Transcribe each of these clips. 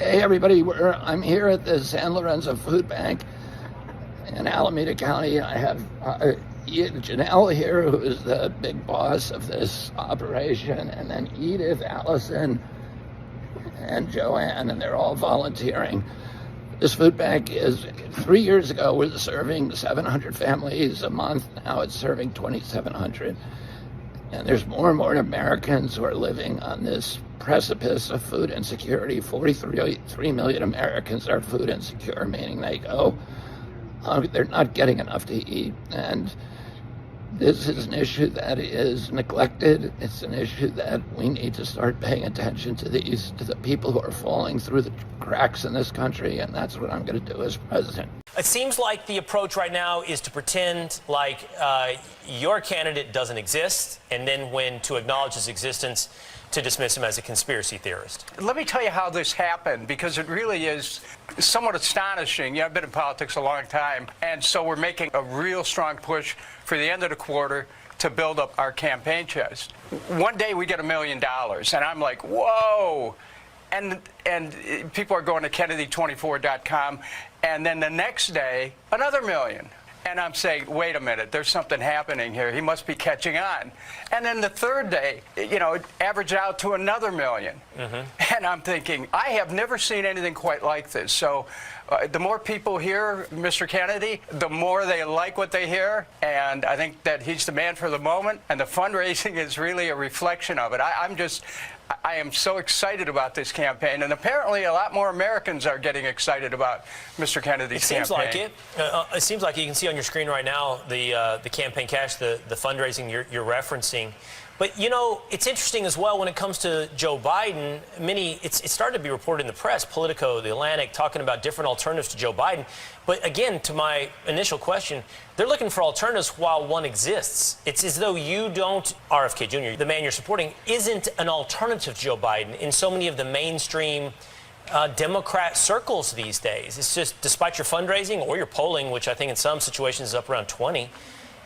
Hey everybody, I'm here at the San Lorenzo Food Bank in Alameda County. I have Janelle here, who is the big boss of this operation, and then Edith, Allison, and Joanne, and they're all volunteering. This food bank is, 3 years ago, was serving 700 families a month. Now it's serving 2,700. And there's more and more Americans who are living on this precipice of food insecurity. 43 million Americans are food insecure, meaning they're not getting enough to eat. And this is an issue that is neglected. It's an issue that we need to start paying attention to the people who are falling through the cracks in this country, and that's what I'm going to do as president. It seems like the approach right now is to pretend like your candidate doesn't exist, and then when to acknowledge his existence, to dismiss him as a conspiracy theorist. Let me tell you how this happened, because it really is somewhat astonishing. I've been in politics a long time, and so we're making a real strong push for the end of the quarter to build up our campaign chest. One day we get $1 million, and I'm like, whoa. And people are going to Kennedy24.com, and then the next day, another million. And I'm saying, wait a minute, there's something happening here. He must be catching on. And then the third day, it averaged out to another million. Mm-hmm. And I'm thinking, I have never seen anything quite like this. So the more people hear Mr. Kennedy, the more they like what they hear. And I think that he's the man for the moment. And the fundraising is really a reflection of it. I am so excited about this campaign, and apparently a lot more Americans are getting excited about Mr. Kennedy's campaign. It seems like it. It seems like you can see on your screen right now the campaign cash, the fundraising you're referencing. But, it's interesting as well when it comes to Joe Biden. It started to be reported in the press, Politico, The Atlantic, talking about different alternatives to Joe Biden. But again, to my initial question, they're looking for alternatives while one exists. It's as though you don't, RFK Jr., the man you're supporting, isn't an alternative to Joe Biden in so many of the mainstream Democrat circles these days. It's just, despite your fundraising or your polling, which I think in some situations is up around 20,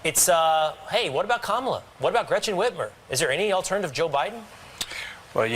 it's, hey, what about Kamala? What about Gretchen Whitmer? Is there any alternative Joe Biden? Well,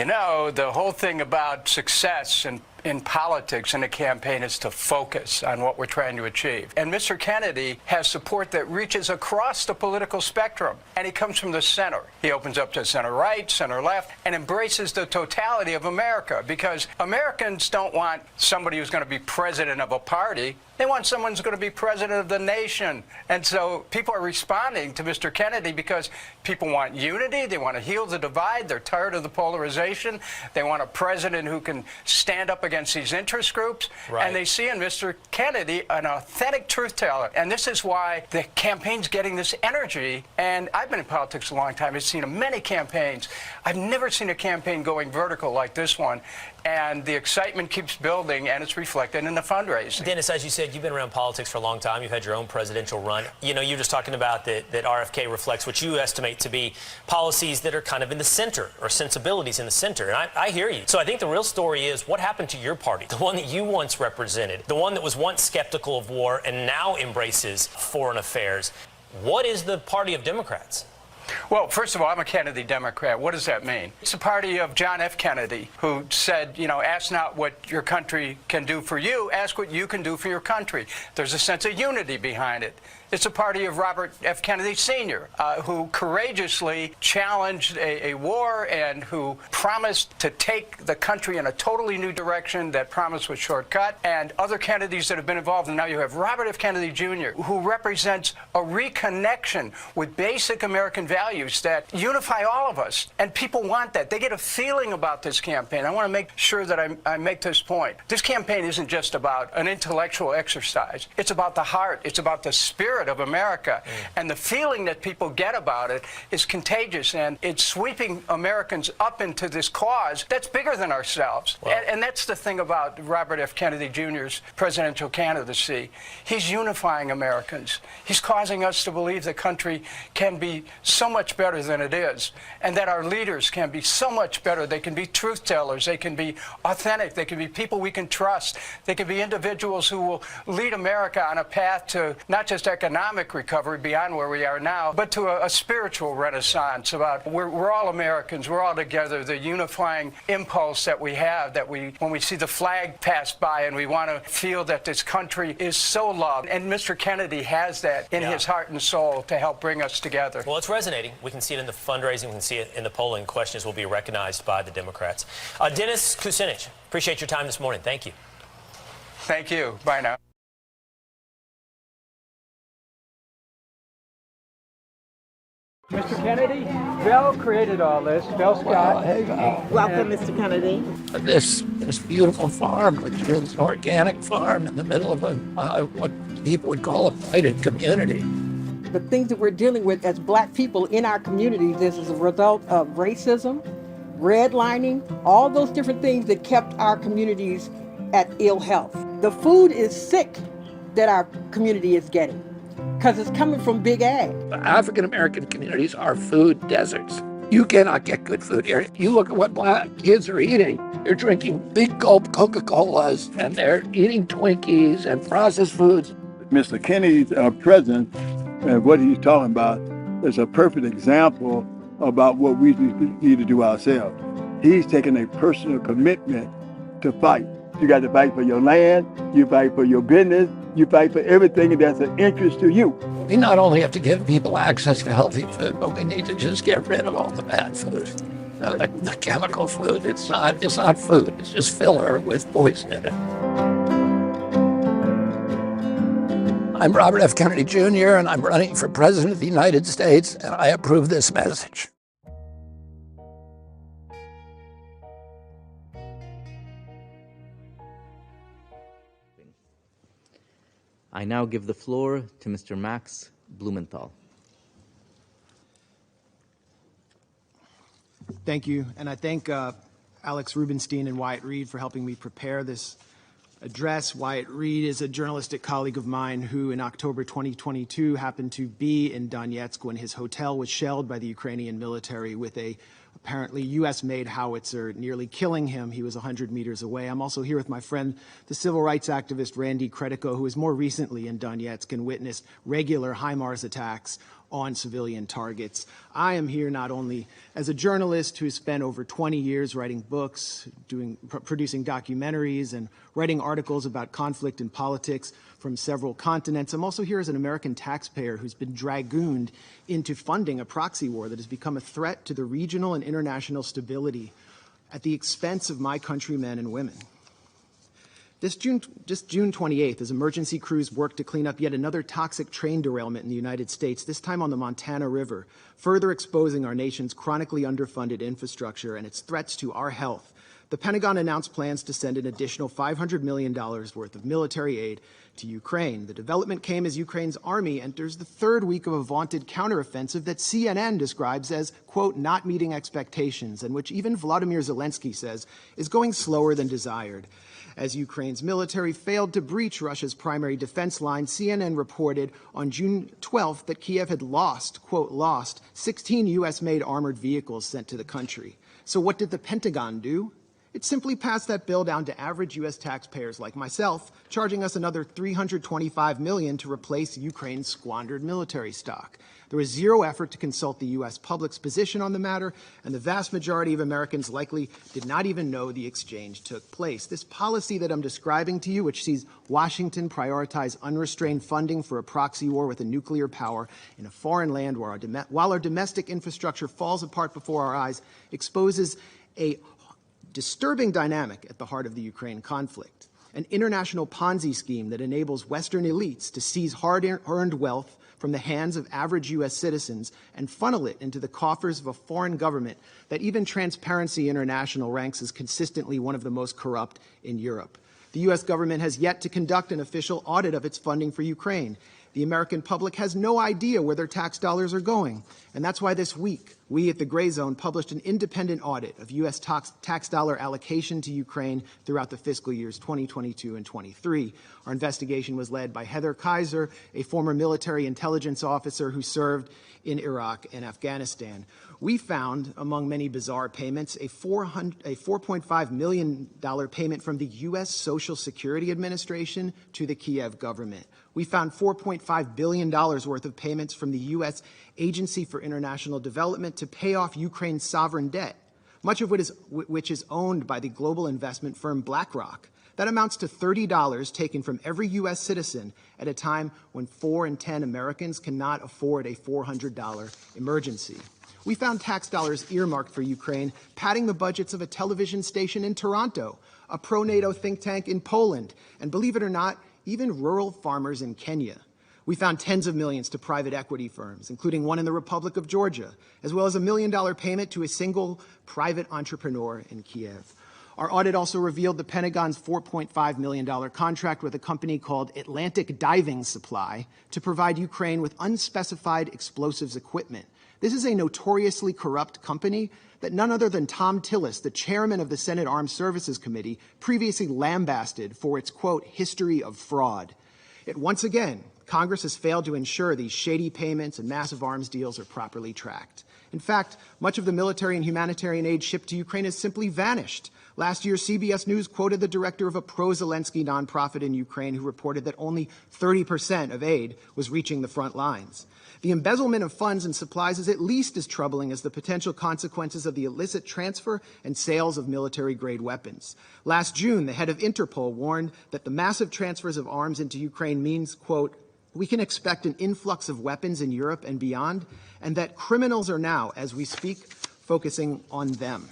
the whole thing about success in politics in a campaign is to focus on what we're trying to achieve. And Mr. Kennedy has support that reaches across the political spectrum, and he comes from the center. He opens up to center right, center left, and embraces the totality of America, because Americans don't want somebody who's going to be president of a party. They want someone who's going to be president of the nation. And so people are responding to Mr. Kennedy because people want unity. They want to heal the divide. They're tired of the polarization. They want a president who can stand up against these interest groups. Right. And they see in Mr. Kennedy an authentic truth teller. And this is why the campaign's getting this energy. And I've been in politics a long time. I've seen many campaigns. I've never seen a campaign going vertical like this one. And the excitement keeps building, and it's reflected in the fundraising. Dennis, as you said, you've been around politics for a long time. You've had your own presidential run. You're just talking about that RFK reflects what you estimate to be policies that are kind of in the center, or sensibilities in the center. And I hear you. So I think the real story is what happened to your party, the one that you once represented, the one that was once skeptical of war and now embraces foreign affairs. What is the party of Democrats? Well, first of all, I'm a Kennedy Democrat. What does that mean? It's the party of John F. Kennedy, who said, ask not what your country can do for you, ask what you can do for your country. There's a sense of unity behind it. It's a party of Robert F. Kennedy Sr., who courageously challenged a war and who promised to take the country in a totally new direction. That promise was shortcut. And other Kennedys that have been involved. And now you have Robert F. Kennedy Jr., who represents a reconnection with basic American values that unify all of us. And people want that. They get a feeling about this campaign. I want to make sure that I make this point. This campaign isn't just about an intellectual exercise. It's about the heart. It's about the spirit of America. And the feeling that people get about it is contagious, and it's sweeping Americans up into this cause that's bigger than ourselves. Wow. And that's the thing about Robert F. Kennedy Jr.'s presidential candidacy. He's unifying Americans. He's causing us to believe the country can be so much better than it is, and that our leaders can be so much better. They can be truth tellers. They can be authentic. They can be people we can trust. They can be individuals who will lead America on a path to not just economic economic recovery beyond where we are now, but to a spiritual renaissance about we're all Americans, we're all together, the unifying impulse that we have, that when we see the flag pass by and we want to feel that this country is so loved. And Mr. Kennedy has that in his heart and soul to help bring us together. Well, it's resonating. We can see it in the fundraising. We can see it in the polling. Questions will be recognized by the Democrats. Dennis Kucinich, appreciate your time this morning. Thank you. Thank you. Bye now. Mr. Kennedy, Bell created all this. Bell Scott. Hey, Welcome, Mr. Kennedy. this beautiful farm, which is an organic farm in the middle of what people would call a blighted community. The things that we're dealing with as Black people in our communities is a result of racism, redlining, all those different things that kept our communities at ill health. The food is sick that our community is getting because it's coming from big ag. The African American communities are food deserts. You cannot get good food here. You look at what Black kids are eating. They're drinking big gulp Coca-Colas and they're eating Twinkies and processed foods. Mr. Kennedy's presence and what he's talking about is a perfect example about what we need to do ourselves. He's taking a personal commitment to fight. You got to fight for your land, you fight for your business, you fight for everything that's an interest to you. We not only have to give people access to healthy food, but we need to just get rid of all the bad food. The chemical food, it's not food, it's just filler with poison in it. I'm Robert F. Kennedy Jr., and I'm running for President of the United States, and I approve this message. I now give the floor to Mr. Max Blumenthal. Thank you, and I thank Alex Rubenstein and Wyatt Reed for helping me prepare this address. Wyatt Reed is a journalistic colleague of mine who in October 2022 happened to be in Donetsk when his hotel was shelled by the Ukrainian military with a apparently U.S.-made howitzer, nearly killing him. He was 100 meters away. I'm also here with my friend, the civil rights activist Randy Credico, who was more recently in Donetsk and witnessed regular HIMARS attacks on civilian targets. I am here not only as a journalist who spent over 20 years writing books, producing documentaries, and writing articles about conflict and politics from several continents. I'm also here as an American taxpayer who's been dragooned into funding a proxy war that has become a threat to the regional and international stability at the expense of my countrymen and women. Just June 28th, as emergency crews worked to clean up yet another toxic train derailment in the United States, this time on the Montana River, further exposing our nation's chronically underfunded infrastructure and its threats to our health, the Pentagon announced plans to send an additional $500 million worth of military aid to Ukraine. The development came as Ukraine's army enters the third week of a vaunted counteroffensive that CNN describes as, quote, not meeting expectations, and which even Volodymyr Zelensky says is going slower than desired. As Ukraine's military failed to breach Russia's primary defense line, CNN reported on June 12th that Kiev had lost, quote, lost 16 U.S.-made armored vehicles sent to the country. So what did the Pentagon do? It simply passed that bill down to average U.S. taxpayers like myself, charging us another $325 million to replace Ukraine's squandered military stock. There was zero effort to consult the U.S. public's position on the matter, and the vast majority of Americans likely did not even know the exchange took place. This policy that I'm describing to you, which sees Washington prioritize unrestrained funding for a proxy war with a nuclear power in a foreign land while our domestic infrastructure falls apart before our eyes, exposes a disturbing dynamic at the heart of the Ukraine conflict, an international Ponzi scheme that enables Western elites to seize hard-earned wealth from the hands of average U.S. citizens and funnel it into the coffers of a foreign government that even Transparency International ranks as consistently one of the most corrupt in Europe. The U.S. government has yet to conduct an official audit of its funding for Ukraine. The American public has no idea where their tax dollars are going. And that's why this week, we at the Gray Zone published an independent audit of U.S. tax dollar allocation to Ukraine throughout the fiscal years 2022 and 23. Our investigation was led by Heather Kaiser, a former military intelligence officer who served in Iraq and Afghanistan. We found, among many bizarre payments, a $4.5 million payment from the U.S. Social Security Administration to the Kiev government. We found $4.5 billion worth of payments from the U.S. Agency for International Development to pay off Ukraine's sovereign debt, much of which is owned by the global investment firm BlackRock. That amounts to $30 taken from every U.S. citizen at a time when 4 in 10 Americans cannot afford a $400 emergency. We found tax dollars earmarked for Ukraine, padding the budgets of a television station in Toronto, a pro-NATO think tank in Poland, and believe it or not, even rural farmers in Kenya. We found tens of millions to private equity firms, including one in the Republic of Georgia, as well as $1 million payment to a single private entrepreneur in Kiev. Our audit also revealed the Pentagon's $4.5 million contract with a company called Atlantic Diving Supply to provide Ukraine with unspecified explosives equipment. This is a notoriously corrupt company that none other than Tom Tillis, the chairman of the Senate Armed Services Committee, previously lambasted for its, quote, history of fraud. Yet once again, Congress has failed to ensure these shady payments and massive arms deals are properly tracked. In fact, much of the military and humanitarian aid shipped to Ukraine has simply vanished. Last year, CBS News quoted the director of a pro-Zelensky nonprofit in Ukraine who reported that only 30% of aid was reaching the front lines. The embezzlement of funds and supplies is at least as troubling as the potential consequences of the illicit transfer and sales of military-grade weapons. Last June, the head of Interpol warned that the massive transfers of arms into Ukraine means, quote, we can expect an influx of weapons in Europe and beyond, and that criminals are now, as we speak, focusing on them.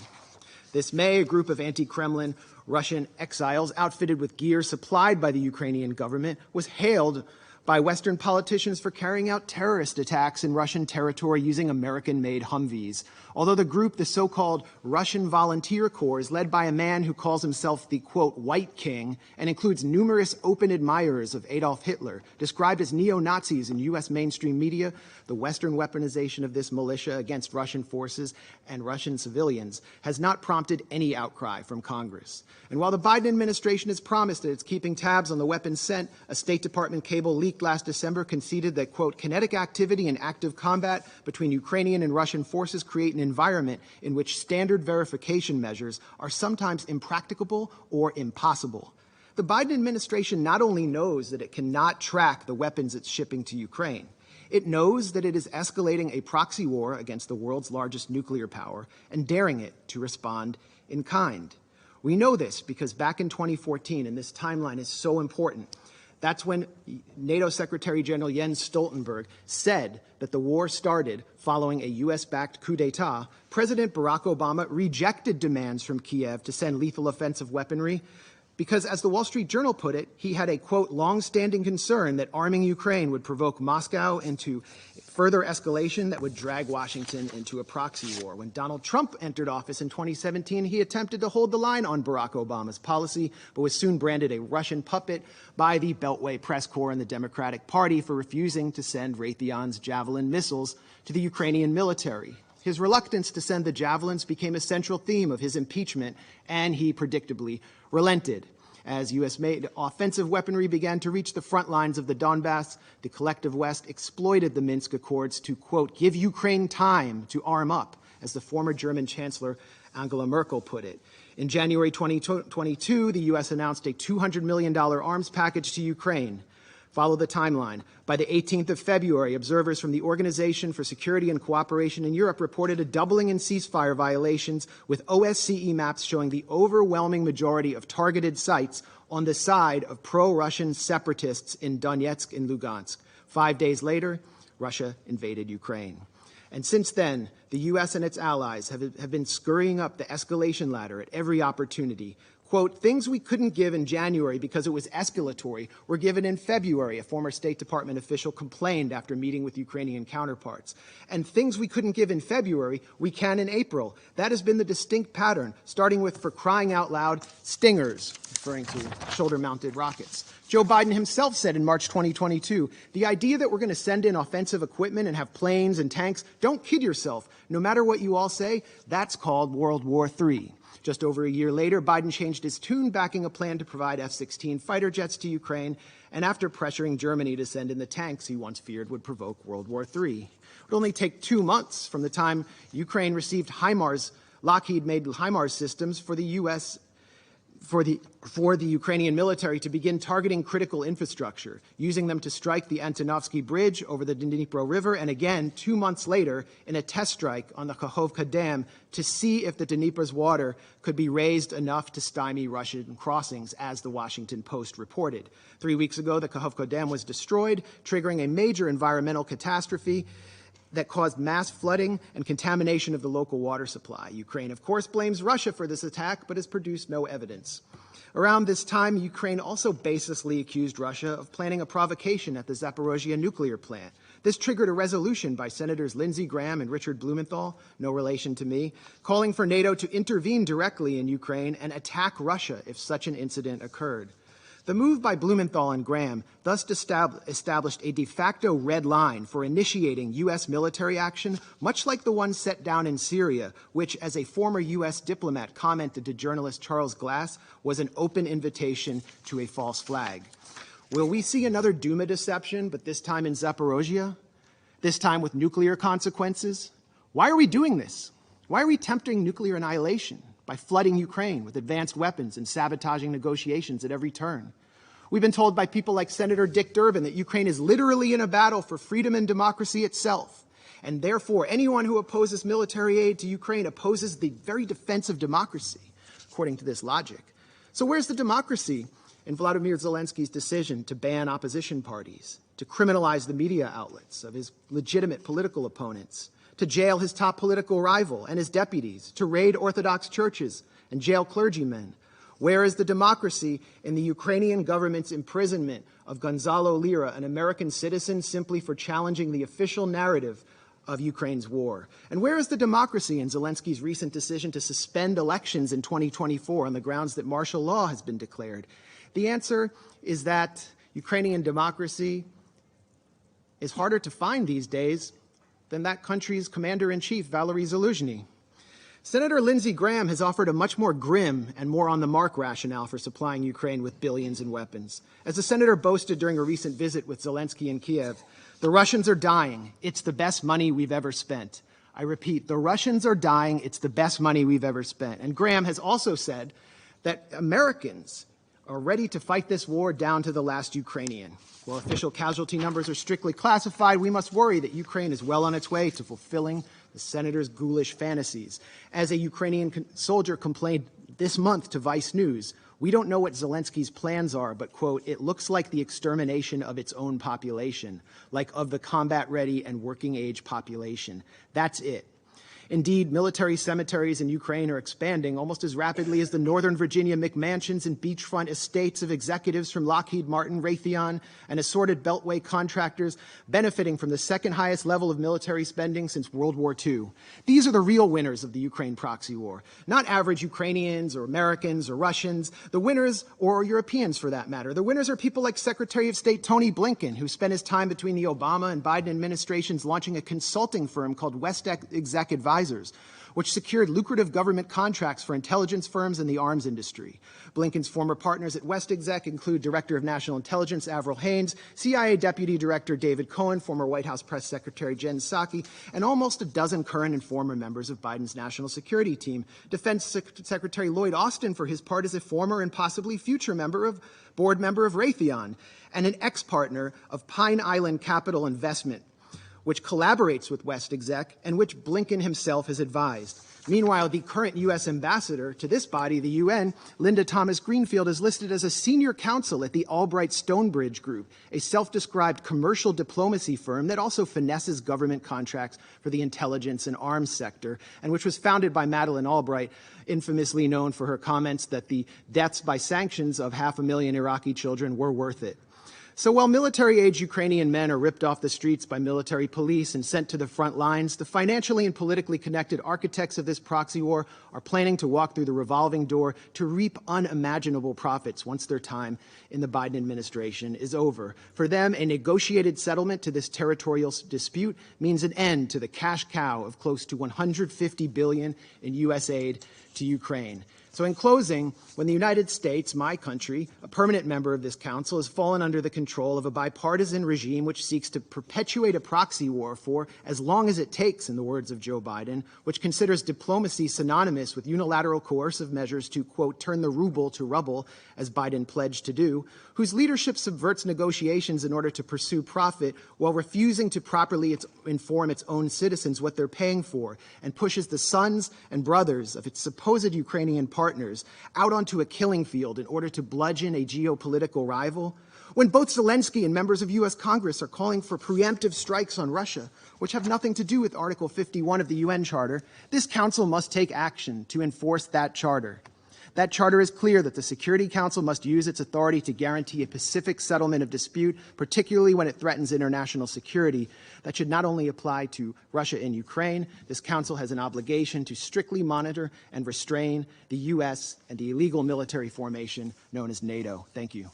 This May, a group of anti-Kremlin Russian exiles outfitted with gear supplied by the Ukrainian government was hailed by Western politicians for carrying out terrorist attacks in Russian territory using American-made Humvees. Although the group, the so-called Russian Volunteer Corps, is led by a man who calls himself the, quote, White King, and includes numerous open admirers of Adolf Hitler, described as neo-Nazis in U.S. mainstream media, the Western weaponization of this militia against Russian forces and Russian civilians has not prompted any outcry from Congress. And while the Biden administration has promised that it's keeping tabs on the weapons sent, a State Department cable leaked last December conceded that, quote, kinetic activity and active combat between Ukrainian and Russian forces create an environment in which standard verification measures are sometimes impracticable or impossible. The Biden administration not only knows that it cannot track the weapons it's shipping to Ukraine, it knows that it is escalating a proxy war against the world's largest nuclear power and daring it to respond in kind. We know this because back in 2014, and this timeline is so important, that's when NATO Secretary General Jens Stoltenberg said that the war started following a U.S.-backed coup d'etat. President Barack Obama rejected demands from Kiev to send lethal offensive weaponry because, as the Wall Street Journal put it, he had a, quote, long-standing concern that arming Ukraine would provoke Moscow into further escalation that would drag Washington into a proxy war. When Donald Trump entered office in 2017, he attempted to hold the line on Barack Obama's policy, but was soon branded a Russian puppet by the Beltway press corps and the Democratic Party for refusing to send Raytheon's Javelin missiles to the Ukrainian military. His reluctance to send the Javelins became a central theme of his impeachment, and he predictably relented. As U.S.-made offensive weaponry began to reach the front lines of the Donbass, the collective West exploited the Minsk Accords to, quote, give Ukraine time to arm up, as the former German Chancellor Angela Merkel put it. In January 2022, the U.S. announced a $200 million arms package to Ukraine. Follow the timeline. By the 18th of February, observers from the Organization for Security and Cooperation in Europe reported a doubling in ceasefire violations, with OSCE maps showing the overwhelming majority of targeted sites on the side of pro-Russian separatists in Donetsk and Lugansk. 5 days later, Russia invaded Ukraine. And since then, the U.S. and its allies have been scurrying up the escalation ladder at every opportunity, Quote, things we couldn't give in January because it was escalatory were given in February, a former State Department official complained after meeting with Ukrainian counterparts. And things we couldn't give in February, we can in April. That has been the distinct pattern, starting with, for crying out loud, Stingers, referring to shoulder-mounted rockets. Joe Biden himself said in March 2022, the idea that we're going to send in offensive equipment and have planes and tanks, don't kid yourself. No matter what you all say, that's called World War III. Just over a year later, Biden changed his tune, backing a plan to provide F-16 fighter jets to Ukraine, and after pressuring Germany to send in the tanks he once feared would provoke World War III. It would only take 2 months from the time Ukraine received HIMARS, Lockheed made HIMARS systems for the U.S. For the Ukrainian military to begin targeting critical infrastructure, using them to strike the Antonovsky Bridge over the Dnipro River, and again 2 months later in a test strike on the Kakhovka Dam to see if the Dnipro's water could be raised enough to stymie Russian crossings, as the Washington Post reported. 3 weeks ago, the Kakhovka Dam was destroyed, triggering a major environmental catastrophe that caused mass flooding and contamination of the local water supply. Ukraine, of course, blames Russia for this attack, but has produced no evidence. Around this time, Ukraine also baselessly accused Russia of planning a provocation at the Zaporozhye nuclear plant. This triggered a resolution by Senators Lindsey Graham and Richard Blumenthal, no relation to me, calling for NATO to intervene directly in Ukraine and attack Russia if such an incident occurred. The move by Blumenthal and Graham thus established a de facto red line for initiating U.S. military action, much like the one set down in Syria, which, as a former U.S. diplomat commented to journalist Charles Glass, was an open invitation to a false flag. Will we see another Duma deception, but this time in Zaporozhye? This time with nuclear consequences? Why are we doing this? Why are we tempting nuclear annihilation by flooding Ukraine with advanced weapons and sabotaging negotiations at every turn? We've been told by people like Senator Dick Durbin that Ukraine is literally in a battle for freedom and democracy itself, and therefore anyone who opposes military aid to Ukraine opposes the very defense of democracy, according to this logic. So where's the democracy in Vladimir Zelensky's decision to ban opposition parties, to criminalize the media outlets of his legitimate political opponents, to jail his top political rival and his deputies, to raid Orthodox churches and jail clergymen? Where is the democracy in the Ukrainian government's imprisonment of Gonzalo Lira, an American citizen, simply for challenging the official narrative of Ukraine's war? And where is the democracy in Zelensky's recent decision to suspend elections in 2024 on the grounds that martial law has been declared? The answer is that Ukrainian democracy is harder to find these days than that country's commander-in-chief, Valery Zaluzhny. Senator Lindsey Graham has offered a much more grim and more on-the-mark rationale for supplying Ukraine with billions in weapons. As the senator boasted during a recent visit with Zelensky in Kiev, the Russians are dying. It's the best money we've ever spent. I repeat, the Russians are dying. It's the best money we've ever spent. And Graham has also said that Americans are ready to fight this war down to the last Ukrainian. While official casualty numbers are strictly classified, we must worry that Ukraine is well on its way to fulfilling the senator's ghoulish fantasies. As a Ukrainian soldier complained this month to Vice News, we don't know what Zelensky's plans are, but, quote, it looks like the extermination of its own population, like of the combat-ready and working-age population. That's it. Indeed, military cemeteries in Ukraine are expanding almost as rapidly as the Northern Virginia McMansions and beachfront estates of executives from Lockheed Martin, Raytheon, and assorted Beltway contractors benefiting from the second highest level of military spending since World War II. These are the real winners of the Ukraine proxy war, not average Ukrainians or Americans or Russians, the winners, or Europeans for that matter. The winners are people like Secretary of State Tony Blinken, who spent his time between the Obama and Biden administrations launching a consulting firm called West Exec Advisors, which secured lucrative government contracts for intelligence firms and the arms industry. Blinken's former partners at West Exec include Director of National Intelligence Avril Haines, CIA Deputy Director David Cohen, former White House Press Secretary Jen Psaki, and almost a dozen current and former members of Biden's national security team. Defense Secretary Lloyd Austin, for his part, is a former and possibly future board member of Raytheon, and an ex-partner of Pine Island Capital Investment, which collaborates with West Exec and which Blinken himself has advised. Meanwhile, the current U.S. ambassador to this body, the UN, Linda Thomas Greenfield, is listed as a senior counsel at the Albright Stonebridge Group, a self-described commercial diplomacy firm that also finesses government contracts for the intelligence and arms sector, and which was founded by Madeleine Albright, infamously known for her comments that the deaths by sanctions of 500,000 Iraqi children were worth it. So while military-age Ukrainian men are ripped off the streets by military police and sent to the front lines, the financially and politically connected architects of this proxy war are planning to walk through the revolving door to reap unimaginable profits once their time in the Biden administration is over. For them, a negotiated settlement to this territorial dispute means an end to the cash cow of close to $150 billion in U.S. aid to Ukraine. So in closing, when the United States, my country, a permanent member of this council, has fallen under the control of a bipartisan regime which seeks to perpetuate a proxy war for as long as it takes, in the words of Joe Biden, which considers diplomacy synonymous with unilateral coercive measures to, quote, turn the ruble to rubble, as Biden pledged to do, whose leadership subverts negotiations in order to pursue profit while refusing to properly inform its own citizens what they're paying for, and pushes the sons and brothers of its supposed Ukrainian partners out onto a killing field in order to bludgeon a geopolitical rival, when both Zelensky and members of U.S. Congress are calling for preemptive strikes on Russia, which have nothing to do with Article 51 of the UN Charter, this Council must take action to enforce that charter. That charter is clear that the Security Council must use its authority to guarantee a pacific settlement of dispute, particularly when it threatens international security. That should not only apply to Russia and Ukraine. This Council has an obligation to strictly monitor and restrain the U.S. and the illegal military formation known as NATO. Thank you.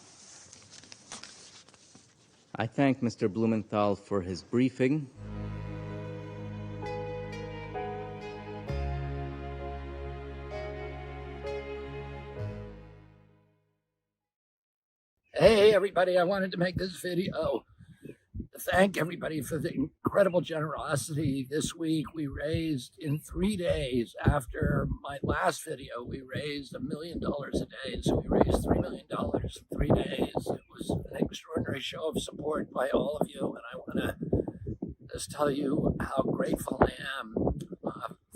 I thank Mr. Blumenthal for his briefing. Hey, everybody, I wanted to make this video to thank everybody for the incredible generosity. This week, we raised, in 3 days after my last video, we raised $1 million a day. So we raised $3 million in 3 days. It was an extraordinary show of support by all of you, and I want to just tell you how grateful I am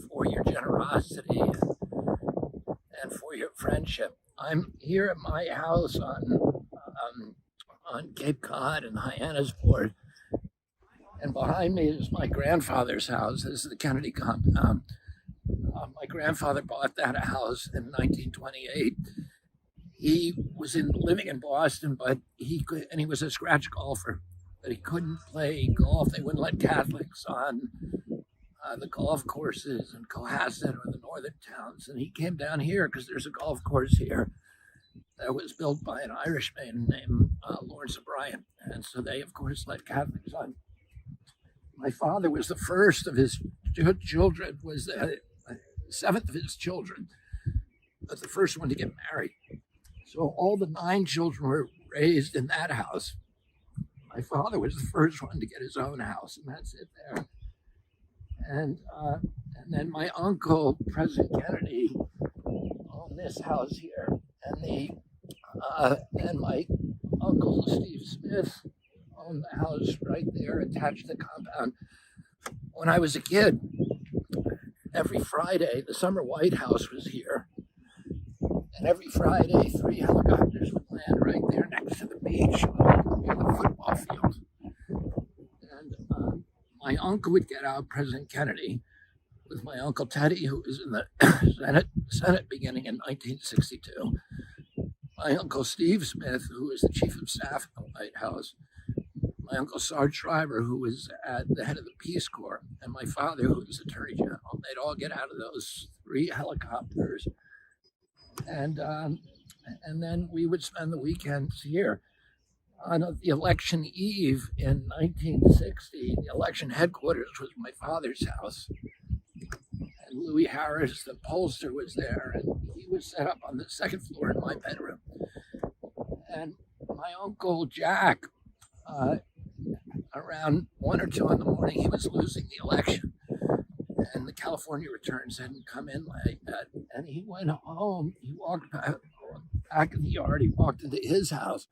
for your generosity and for your friendship. I'm here at my house on Cape Cod and Hyannisport, and behind me is my grandfather's house. This is the Kennedy compound. My grandfather bought that house in 1928. He was living in Boston, but he was a scratch golfer, but he couldn't play golf. They wouldn't let Catholics on the golf courses in Cohasset or the northern towns, and he came down here because there's a golf course here that was built by an Irishman named Lawrence O'Brien. And so they, of course, let Catholics on. My father was the first of his children, was the seventh of his children, but the first one to get married. So all the 9 children were raised in that house. My father was the first one to get his own house, and that's it there. And then my uncle, President Kennedy, owned this house here, and my uncle Steve Smith owned the house right there attached to the compound. When I was a kid, every Friday, the summer White House was here, and every Friday, 3 helicopters would land right there next to the beach near the football field. And my uncle would get out, President Kennedy, with my Uncle Teddy, who was in the Senate beginning in 1962. My Uncle Steve Smith, who was the chief of staff in the White House. My Uncle Sarge Shriver, who was at the head of the Peace Corps. And my father, who was Attorney General. They'd all get out of those 3 helicopters. And then we would spend the weekends here. On the election eve in 1960, the election headquarters was my father's house. And Louis Harris, the pollster, was there, and he was set up on the 2nd floor in my bedroom. And my Uncle Jack, around 1 or 2 in the morning, he was losing the election. And the California returns hadn't come in like that. And he went home, he walked back in the yard, he walked into his house,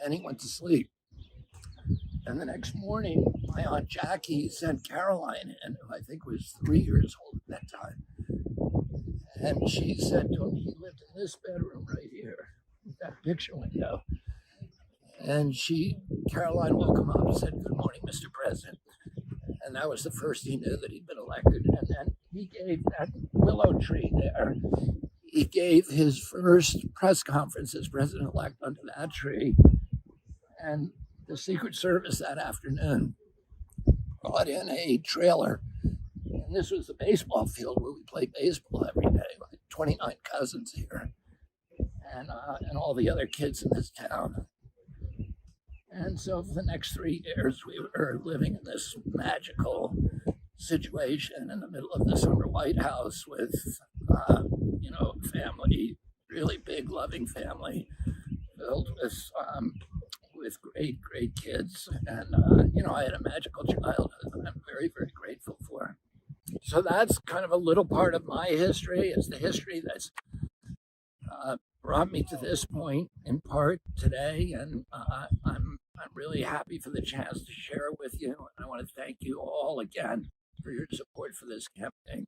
and he went to sleep. And the next morning, my Aunt Jackie sent Caroline in, who I think was 3 years old. that time. And she said to him, he lived in this bedroom right here, that picture window. And Caroline woke him up and said, "Good morning, Mr. President." And that was the first he knew that he'd been elected. And then he gave that willow tree there. He gave his first press conference as president-elect under that tree. And the Secret Service that afternoon brought in a trailer. And this was the baseball field where we played baseball every day. Like 29 cousins here, and all the other kids in this town. And so for the next 3 years, we were living in this magical situation in the middle of the summer White House with, family, really big, loving family, filled with great, great kids. And, I had a magical childhood that I'm very, very grateful for. So that's kind of a little part of my history. It's the history that's brought me to this point in part today, and I'm really happy for the chance to share it with you. And I want to thank you all again for your support for this campaign.